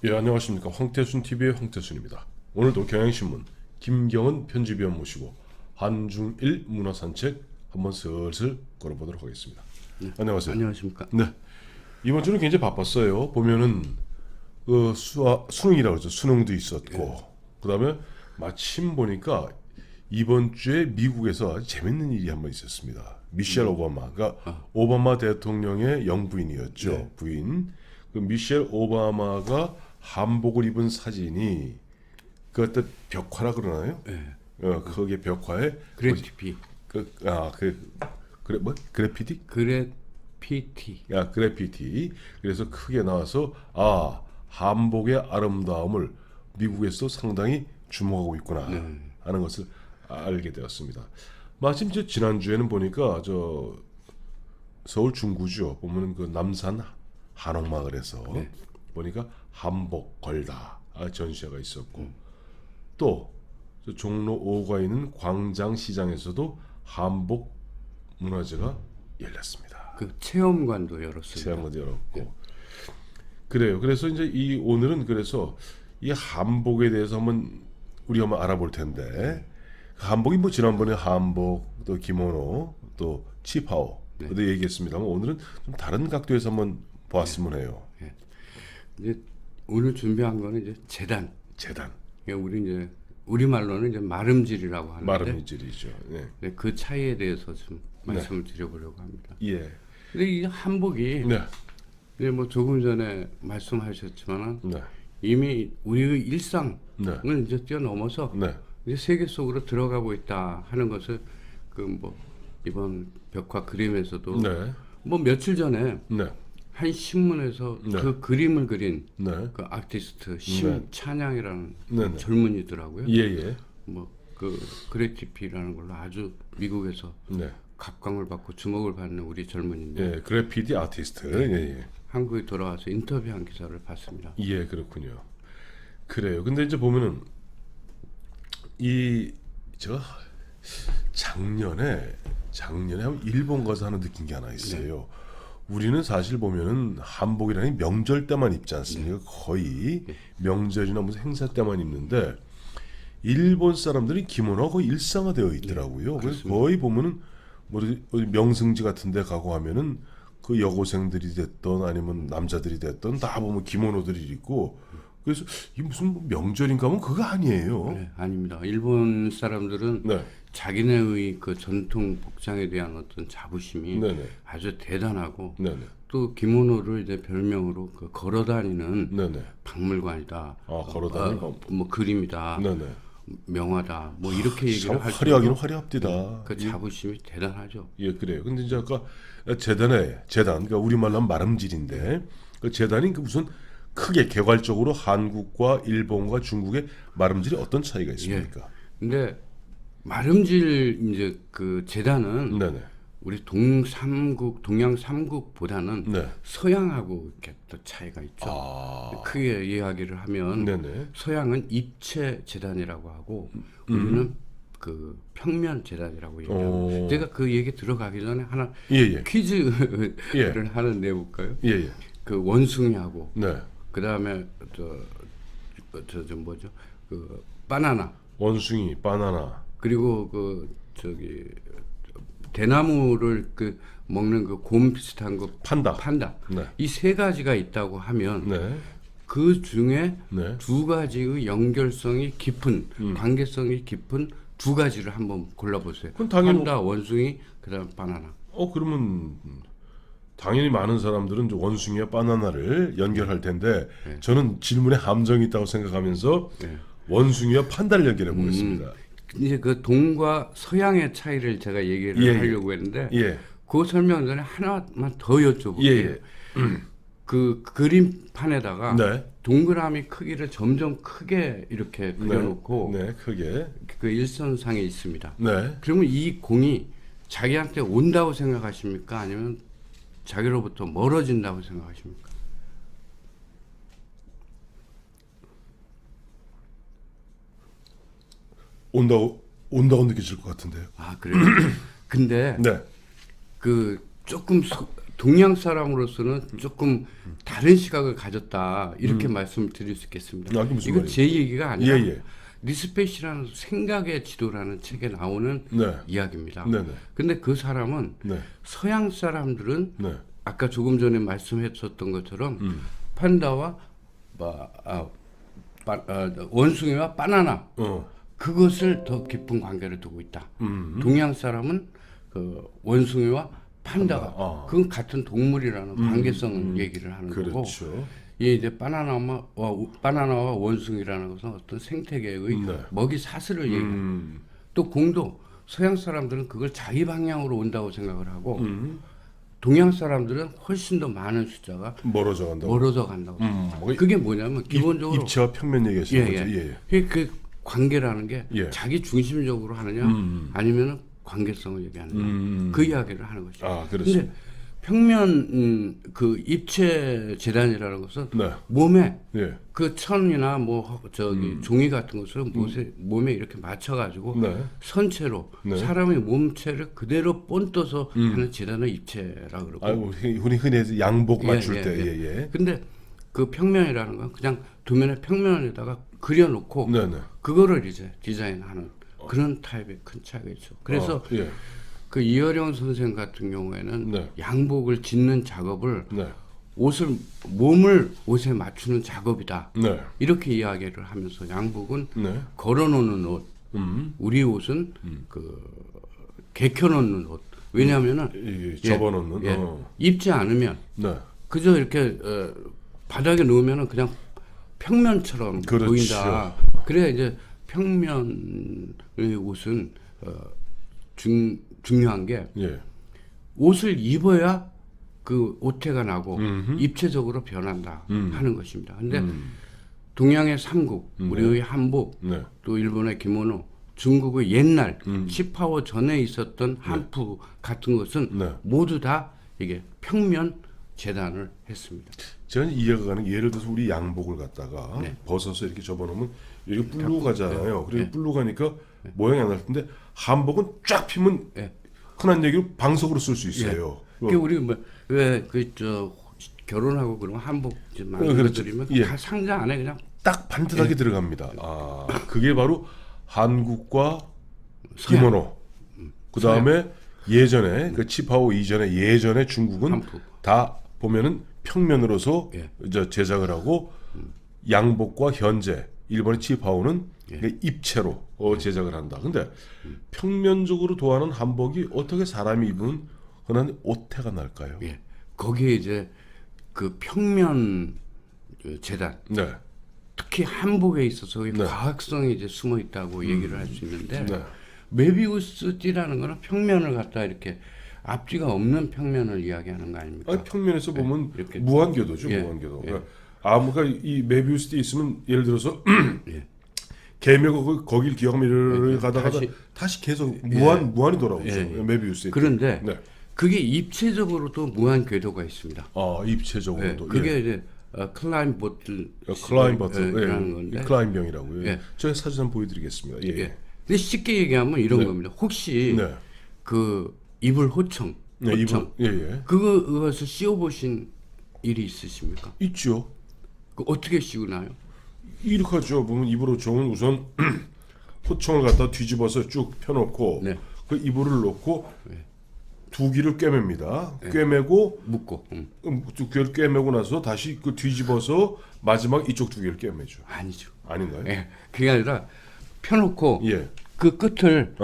예, 안녕하십니까. 황태순 TV의 황태순입니다. 오늘도 경향신문 김경은 편집위원 모시고 한중일 문화산책 한번 슬슬 걸어보도록 하겠습니다. 네. 안녕하세요. 안녕하십니까. 네, 이번 주는 굉장히 바빴어요. 보면은 그 수능이라고 그러죠. 수능도 있었고, 그다음에 마침 보니까 이번 주에 미국에서 아주 재밌는 일이 한번 있었습니다. 미셸 오바마가 오바마 대통령의 영부인이었죠. 네. 부인. 그 미셸 오바마가 한복을 입은 사진이 그때 벽화라 그러나요? 네. 거기에 벽화에 그래피티. 그래 뭐 그래피티? 그래피티. 그래피티. 그래서 크게 나와서 한복의 아름다움을 미국에서 상당히 주목하고 있구나 하는 것을 알게 되었습니다. 마침 지난주에는 보니까 서울 중구죠. 보면 그 남산 한옥마을에서 보니까 한복 걸다 전시회가 있었고, 또 종로 5가 있는 광장시장에서도 한복 문화제가 열렸습니다. 그 체험관도 열었습니다. 체험관도 열었고. 그래요. 그래서 이제 오늘은 그래서 이 한복에 대해서 우리가 한번 알아볼 텐데, 한복이 뭐 지난번에 한복, 또 기모노, 또 치파오 도 얘기했습니다만, 오늘은 좀 다른 각도에서 한번 보았으면 해요. 이제 오늘 준비한 거는 이제 재단. 그러니까 우리 이제 우리말로는 이제 마름질이라고 하는데, 마름질이죠. 네. 네, 그 차이에 대해서 좀 말씀을 드려보려고 합니다. 예. 근데 이 한복이 네. 이제 뭐 조금 전에 말씀하셨지만은 네. 이미 우리의 일상을 네. 이제 뛰어넘어서 네. 이제 세계 속으로 들어가고 있다 하는 것을 그 뭐 이번 벽화 그림에서도 네. 뭐 며칠 전에 네. 한 신문에서 네. 그 그림을 그린 네. 그 아티스트 심찬양이라는 네. 젊은이더라고요. 예. 뭐 그 그래티피라는 걸로 아주 미국에서 네. 각광을 받고 주목을 받는 우리 젊은이인데 예. 그래피티 아티스트. 예. 한국에 돌아와서 인터뷰한 기사를 봤습니다. 예, 그렇군요. 그래요. 근데 이제 보면은 제가 작년에 한번 일본 가서 하는 느낀 게 하나 있어요. 우리는 사실 보면은 한복이라는 명절 때만 입지 않습니까? 거의 명절이나 무슨 행사 때만 입는데, 일본 사람들이 기모노가 거의 일상화되어 있더라고요. 그래서 거의 보면은 뭐 어디 명승지 같은 데 가고 하면은 그 여고생들이 됐던 아니면 남자들이 됐던 다 보면 기모노들이 입고, 그래서 이 무슨 명절인가 하면 그거 아니에요. 네, 아닙니다. 일본 사람들은 네. 자기네의 그 전통 복장에 대한 어떤 자부심이 네네. 아주 대단하고, 네네. 또 기모노를 이제 별명으로 그 걸어다니는 네네. 박물관이다. 걸어다니는 뭐 그림이다. 네네. 명화다. 뭐 이렇게 얘기를 참 할 화려하긴 정도로 화려합디다. 그 자부심이 대단하죠. 예, 그래요. 근데 이제 아까 재단, 그러니까 우리말로 하면 마름질인데, 그 재단이 그 무슨 크게 개괄적으로 한국과 일본과 중국의 마름질이 어떤 차이가 있습니까? 근데 마름질 이제 그 재단은 네네. 우리 동양 삼국보다는 네. 서양하고 이렇게 또 차이가 있죠. 크게 이야기를 하면 네네. 서양은 입체 재단이라고 하고 우리는 그 평면 재단이라고 얘기합니다. 제가 그 얘기 들어가기 전에 하나 예. 퀴즈를 예. 하나 내볼까요? 예. 그 원숭이하고 네. 그 다음에 저 뭐죠? 그 바나나 원숭이, 바나나. 그리고 대나무를 그 먹는 그 곰 비슷한 거 판다. 네. 이 세 가지가 있다고 하면 네. 그 중에 네. 두 가지의 연결성이 깊은 관계성이 깊은 두 가지를 한번 골라보세요. 그건 당연히 판다, 원숭이, 그다음 바나나. 그러면 당연히 많은 사람들은 원숭이와 바나나를 연결할 텐데, 저는 질문에 함정이 있다고 생각하면서 원숭이와 판다를 연결해 보겠습니다. 이제 그 동과 서양의 차이를 제가 얘기를 하려고 했는데 그 설명 전에 하나만 더 여쭤볼게요. 그 그림판에다가 네. 동그라미 크기를 점점 크게 이렇게 그려놓고 네, 크게. 그 일선상에 있습니다. 네. 그러면 이 공이 자기한테 온다고 생각하십니까? 아니면 자기로부터 멀어진다고 생각하십니까? 온다고 느껴질 것 같은데요. 그래요? 근데 네. 그 조금 동양 사람으로서는 조금 다른 시각을 가졌다 이렇게 말씀을 드릴 수 있겠습니다. 무슨 이거 말이에요? 제 얘기가 아니라 예. 리스펫이라는 생각의 지도라는 책에 나오는 네. 이야기입니다. 네네. 근데 그 사람은 네. 서양 사람들은 네. 아까 조금 전에 말씀했었던 것처럼 판다와 원숭이와 바나나 그것을 더 깊은 관계를 두고 있다. 동양 사람은 그 원숭이와 판다가 그건 같은 동물이라는 관계성을 얘기를 하는 거고, 그렇죠. 이제 바나나와 원숭이라는 것은 어떤 생태계의 네. 먹이 사슬을 얘기합니다. 또 공도 서양 사람들은 그걸 자기 방향으로 온다고 생각을 하고 동양 사람들은 훨씬 더 많은 숫자가 멀어져 간다고. 그게 뭐냐면 기본적으로 입체와 평면 얘기하시는 거죠. 그 관계라는 게 자기 중심적으로 하느냐 아니면 관계성을 얘기하느냐 그 이야기를 하는 것이죠. 그런데 평면 그 입체 재단이라는 것은 몸에 그 천이나 뭐 저기 종이 같은 것을 몸에 이렇게 맞춰가지고 선체로 사람의 몸체를 그대로 본떠서 하는 재단을 입체라 그러고. 흔히 해서 양복 맞출 때. 근데 그 평면이라는 건 그냥 도면의 평면에다가 그려놓고 그거를 이제 디자인하는 그런 타입의 큰 차이가 있죠. 그래서 그 이어령 선생 같은 경우에는 양복을 짓는 작업을 몸을 옷에 맞추는 작업이다. 이렇게 이야기를 하면서 양복은 걸어놓는 옷, 우리 옷은 그 개켜놓는 옷. 왜냐하면은 접어놓는 입지 않으면 그저 이렇게 바닥에 놓으면은 그냥 평면처럼 보인다. 그래야 이제 평면의 옷은 중요한 게 옷을 입어야 그 오태가 나고 입체적으로 변한다 하는 것입니다. 근데 동양의 삼국, 우리의 한복, 또 일본의 기모노, 중국의 옛날 시파오 전에 있었던 한푸 같은 것은 모두 다 이게 평면 재단을 했습니다. 제가 이해가 가는 게 예를 들어서 우리 양복을 갖다가 벗어서 이렇게 접어놓으면 이렇게 불로 가잖아요. 그리고 불로 가니까 모양이 안 날 텐데 한복은 쫙 피면 흔한 얘기로 방석으로 쓸 수 있어요. 그러니까 우리 왜그 결혼하고 그러면 한복 만들어드리면 다 상자 안에 그냥 딱 반듯하게 들어갑니다. 그게 바로 한국과 기모노. 그 다음에 예전에 그 치파오 이전에 예전에 중국은 한푸. 다 보면은 평면으로서 제작을 하고 양복과 현재 일본의 치파오는 입체로 제작을 한다. 근데 평면적으로 도하는 한복이 어떻게 사람이 입은 흔한 오태가 날까요? 거기에 이제 그 평면 재단, 특히 한복에 있어서 과학성이 이제 숨어 있다고 얘기를 할 수 있는데 메비우스 띠라는 거는 평면을 갖다 이렇게 앞뒤가 없는 평면을 이야기하는 거 아닙니까? 평면에서 보면 무한궤도죠, 무한궤도. 그러니까 이 메비우스 띠 있으면 예를 들어서 개미가 거길 기억하면 가다가 다시 계속 무한이 돌아오죠. 메비우스. 그런데 그게 입체적으로도 무한 궤도가 있습니다. 입체적으로도. 그게 이제 클라인 버틀 클라인 건데. 클라인 병이라고요. 제가 사진 한번 보여드리겠습니다. 근데 쉽게 얘기하면 이런 겁니다. 혹시 그 이불 호청, 그것을 씌워보신 일이 있으십니까? 있죠. 그 어떻게 씌우나요? 이렇게 하죠. 보면 이불 호청은 우선 호청을 갖다 뒤집어서 쭉 펴놓고 그 이불을 놓고 두 귀를 꿰맵니다. 꿰매고 묶고 두 귀를 꿰매고 나서 다시 그 뒤집어서 마지막 이쪽 두 귀를 꿰매죠. 아니죠. 아닌가요? 그게 아니라 펴놓고 그 끝을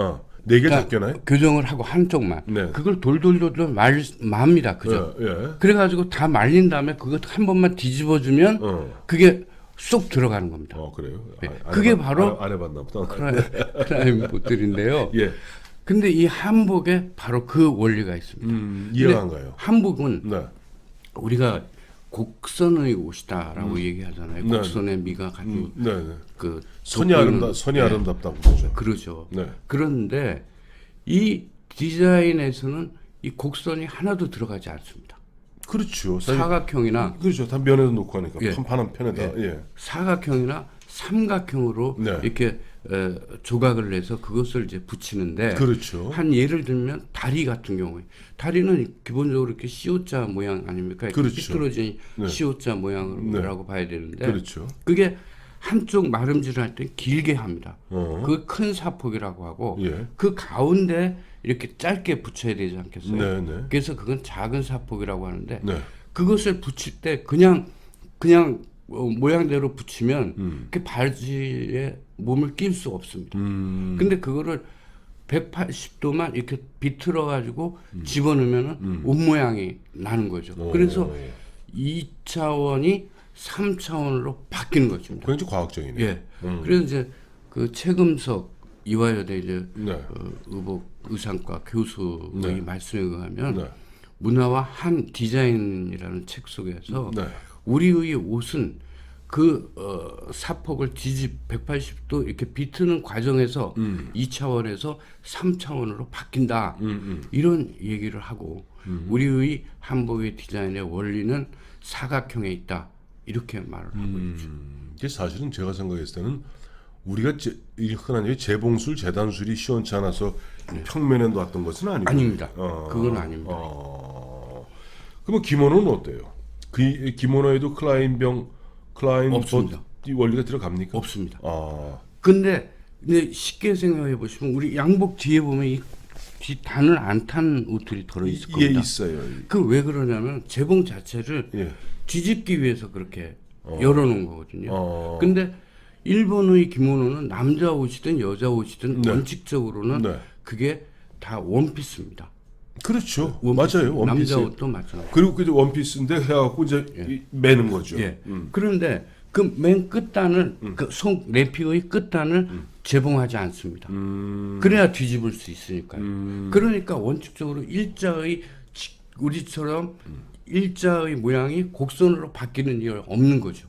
네 개 잡겨나요? 교정을 하고 한쪽만 그걸 돌돌돌돌 맙니다. 그죠? 그래가지고 다 말린 다음에 그거 한 번만 뒤집어주면 그게 쏙 들어가는 겁니다. 그래요? 그게 바로 안 해봤나 보다. 크라임 보틀인데요. 근데 이 한복에 바로 그 원리가 있습니다. 이해가 안 가요. 한복은 우리가 곡선의 옷이다라고 얘기하잖아요. 곡선의 미가 가지고 그 선이 아름답다고 그러죠. 그러죠. 그런데 이 디자인에서는 이 곡선이 하나도 들어가지 않습니다. 그렇죠. 사각형이나 그렇죠. 다 면에다 놓고 하니까 판판한 편에다. 사각형이나 삼각형으로 이렇게 조각을 내서 그것을 이제 붙이는데 그렇죠. 한 예를 들면 다리 같은 경우에 다리는 기본적으로 이렇게 C자 모양 아닙니까? 그렇죠. 삐뚤어진 네. C자 모양이라고 네. 봐야 되는데 그렇죠. 그게 한쪽 마름질을 할 때 길게 합니다. 어. 그 큰 사폭이라고 하고 예. 그 가운데 이렇게 짧게 붙여야 되지 않겠어요? 네, 네. 그래서 그건 작은 사폭이라고 하는데 네. 그것을 붙일 때 그냥 모양대로 붙이면 그 바지에 몸을 낄 수 없습니다. 근데 그거를 180도만 이렇게 비틀어 가지고 집어넣으면 옷 모양이 나는 거죠. 그래서 2차원이 3차원으로 바뀌는 것입니다. 굉장히 과학적이네요. 예. 그래서 이제 그 최금석 이화여대 이제 네. 의복 의상과 교수의 네. 말씀에 의하면 네. 문화와 한 디자인이라는 책 속에서 네. 우리의 옷은 그 사폭을 180도 이렇게 비트는 과정에서 2차원에서 3차원으로 바뀐다. 이런 얘기를 하고 우리의 한복의 디자인의 원리는 사각형에 있다. 이렇게 말을 하고 있죠. 이게 사실은 제가 생각했을 때는 우리가 이 흔한 얘기 재봉술, 재단술이 시원치 않아서 평면에 놨던 것은 아니고 아닙니다. 그건 아닙니다. 그러면 기모노는 어때요? 그 기모노에도 클라인 없습니다. 원리가 들어갑니까? 없습니다. 아. 근데 쉽게 생각해 보시면 우리 양복 뒤에 보면 이 단을 안 탄 옷들이 들어 있을 예, 겁니다. 있어요. 그 왜 그러냐면 재봉 자체를 예. 뒤집기 위해서 그렇게 열어놓은 거거든요. 어. 근데 일본의 기모노는 남자 옷이든 여자 옷이든 네. 원칙적으로는 네. 그게 다 원피스입니다. 그렇죠. 원피스. 맞아요. 원피스. 남자 옷도 마찬가지. 그리고 그 원피스인데 해갖고 이제 매는 거죠. 예. 그런데 그 맨 끝단을 그 속 내피의 끝단을 재봉하지 않습니다. 그래야 뒤집을 수 있으니까요. 그러니까 원칙적으로 우리처럼 일자의 모양이 곡선으로 바뀌는 일 없는 거죠.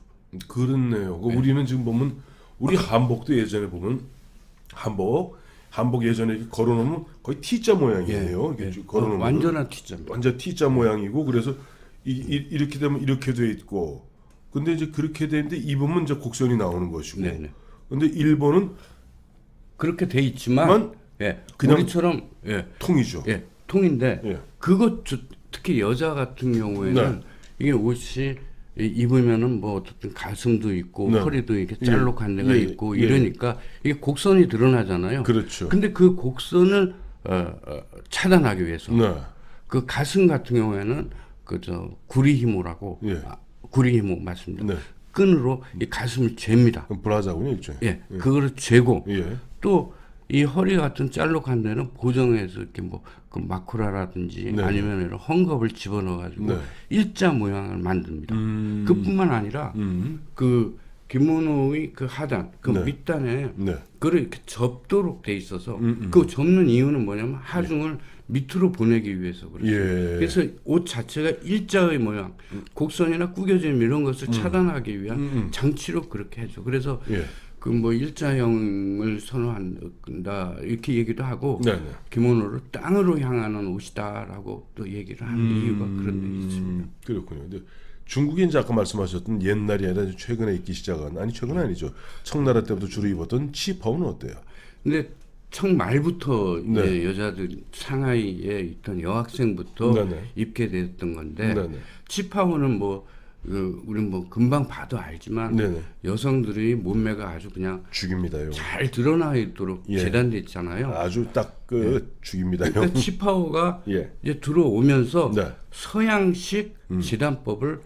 그렇네요. 우리는 지금 보면 우리 한복도 예전에 보면 한복 예전에 이렇게 걸어놓으면 거의 T자 모양이에요. 이렇게 쭉 걸어놓으면 완전한 T자입니다. 완전 T자 모양이고 그래서 이렇게 되면 이렇게 돼 있고 근데 이제 그렇게 되는데 입으면 이제 곡선이 나오는 것이고 네네. 근데 일본은 그렇게 돼 있지만 그냥 우리처럼 통이죠. 통인데 예. 그것 특히 여자 같은 경우에는 이게 옷이 입으면은 뭐 어쨌든 가슴도 있고 허리도 이렇게 짤록한 데가 있고 이러니까 이게 곡선이 드러나잖아요. 그렇죠. 근데 그 곡선을 차단하기 위해서 그 가슴 같은 경우에는 그저 구리히모라고 구리히모 맞습니다. 네. 끈으로 이 가슴을 잽니다. 브라자군요, 일종의. 그거를 재고 예. 또 이 허리 같은 짤록한 데는 고정해서 이렇게 뭐 그 마쿠라라든지 아니면 이런 헝겊을 집어넣어 가지고 일자 모양을 만듭니다. 그뿐만 아니라 그 기모노의 그 하단, 그 밑단에 그걸 이렇게 접도록 돼 있어서 그 접는 이유는 뭐냐면 하중을 밑으로 보내기 위해서 그렇죠. 그래서 옷 자체가 일자의 모양, 곡선이나 구겨짐 이런 것을 차단하기 위한 장치로 그렇게 해줘. 그래서 그 뭐 일자형을 선호한다 이렇게 얘기도 하고 기모노를 땅으로 향하는 옷이다라고 또 얘기를 하는 이유가 그런 데 있습니다. 그렇군요. 근데 중국에 이제 아까 말씀하셨던 옛날이 아니라 최근에 입기 시작한 최근 아니죠. 청나라 때부터 주로 입었던 치파오는 어때요? 근데 청 말부터 이제 여자들 상하이에 있던 여학생부터 입게 됐던 건데 치파오는 뭐 우리는 뭐 금방 봐도 알지만 여성들의 몸매가 아주 그냥 죽입니다요. 잘 드러나 있도록 재단돼 있잖아요. 아주 딱 죽입니다요. 그러니까 치파오가 이제 들어오면서 서양식 재단법을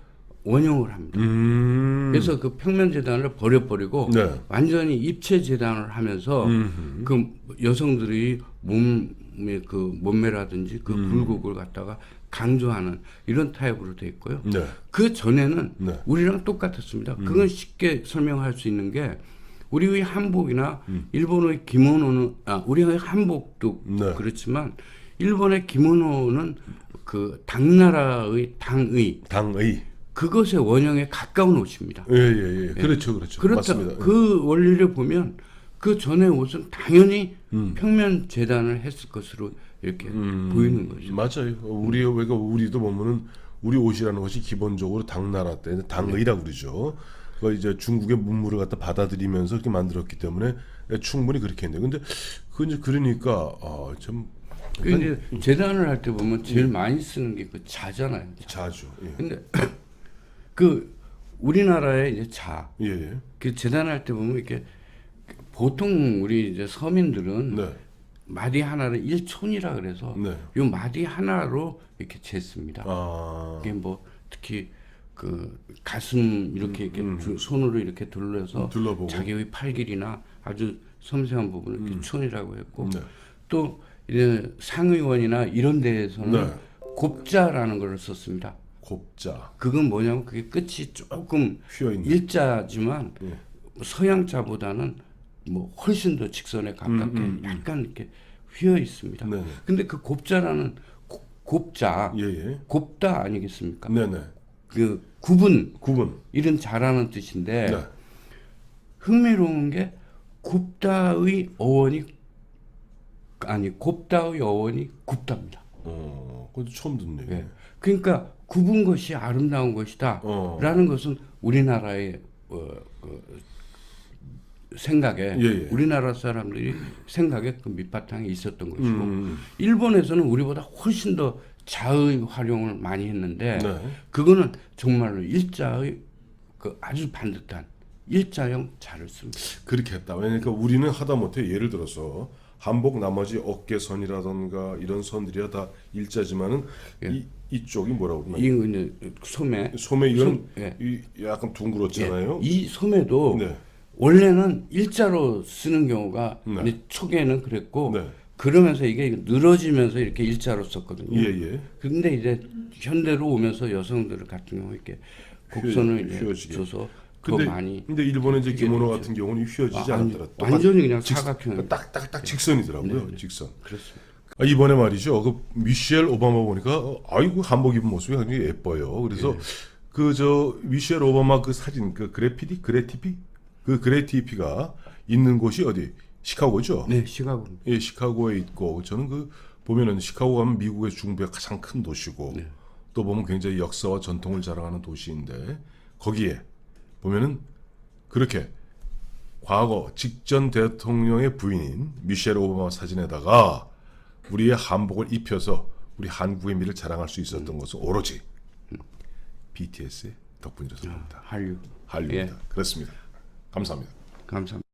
원용을 합니다. 그래서 그 평면 재단을 버려버리고 완전히 입체 재단을 하면서 그 여성들이 몸의 그 몸매라든지 그 굴곡을 갖다가 강조하는 이런 타입으로 돼 있고요. 그 전에는 우리랑 똑같았습니다. 그건 쉽게 설명할 수 있는 게 우리의 한복이나 일본의 기모노는 우리의 한복도 그렇지만 일본의 기모노는 그 당나라의 당의 그것의 원형에 가까운 옷입니다. 그렇죠. 맞습니다. 그 원리를 보면 그 전의 옷은 당연히 평면 재단을 했을 것으로 이렇게 보이는 거죠. 맞아요. 우리도 보면은 우리 옷이라는 것이 기본적으로 당나라 때 당의라고 그러죠. 그 이제 중국의 문물을 갖다 받아들이면서 이렇게 만들었기 때문에 충분히 그렇게 했는데 근데 그 이제 그러니까 좀 그 이제 재단을 할 때 보면 제일 많이 쓰는 게 그 자잖아요. 자주. 예. 근데 그 우리나라의 이제 자. 예, 예. 그 재단할 때 보면 이렇게 보통 우리 이제 서민들은 네. 마디 하나를 1촌이라 그래서 네. 요 마디 하나로 이렇게 쟀습니다. 아. 이게 뭐 특히 그 가슴 이렇게 손으로 이렇게 둘러서 둘러보고. 자기의 팔 길이나 아주 섬세한 부분을 이렇게 촌이라고 했고 네. 또 이제 상의원이나 이런 데에서는 네. 곱자라는 걸 썼습니다. 곱자. 그건 뭐냐면 그게 끝이 조금 휘어 있는. 일자지만 예. 서양자보다는 뭐 훨씬 더 직선에 가깝게 약간 이렇게 휘어 있습니다. 네네. 근데 그 곱자라는 곱자, 예예. 곱다 아니겠습니까? 네네. 그 구분 구분. 이런 자라는 뜻인데 네. 흥미로운 게 곱다의 어원이 곱다의 어원이 굽답니다. 그것도 처음 듣네. 예. 그러니까 굽은 것이 아름다운 것이다라는 것은 우리나라의 생각에 예. 우리나라 사람들이 생각에 그 밑바탕에 있었던 것이고 일본에서는 우리보다 훨씬 더 자의 활용을 많이 했는데 네. 그거는 정말로 일자의 그 아주 반듯한 일자형 자를 씁니다. 그렇게 했다. 왜냐니까 우리는 하다못해 예를 들어서 한복 나머지 어깨선이라던가 이런 선들이야 다 일자지만은 이쪽이 뭐라고 그러나? 이 이제 소매 이건 예. 이 약간 둥그렇잖아요. 예. 이 소매도 네. 원래는 일자로 쓰는 경우가 네. 이제 초기에는 그랬고 네. 그러면서 이게 늘어지면서 이렇게 일자로 썼거든요. 예예. 근데 이제 현대로 오면서 여성들 같은 경우 이렇게 곡선을 휘어지게. 줘서 더 많이. 근데 일본의 이제 기모노 같은 경우는 휘어지지 않더라도 완전히 그냥 사각형. 딱딱딱 직선이더라고요. 네. 직선. 그렇습니다. 이번에 말이죠. 그 미셸 오바마 보니까 아이고 한복 입은 모습이 굉장히 예뻐요. 그래서 그 저 미셸 오바마 그 사진 그 그래티피가 있는 곳이 어디? 시카고죠. 네, 시카고. 예, 시카고에 있고 저는 그 보면은 시카고 가면 미국의 중부의 가장 큰 도시고 네. 또 보면 굉장히 역사와 전통을 자랑하는 도시인데 거기에 보면은 그렇게 과거 직전 대통령의 부인인 미셸 오바마 사진에다가 우리의 한복을 입혀서 우리 한국의 미를 자랑할 수 있었던 것은 오로지 BTS의 덕분이라고 봅니다. 한류. 한류입니다. 예. 그렇습니다. 감사합니다. 감사합니다.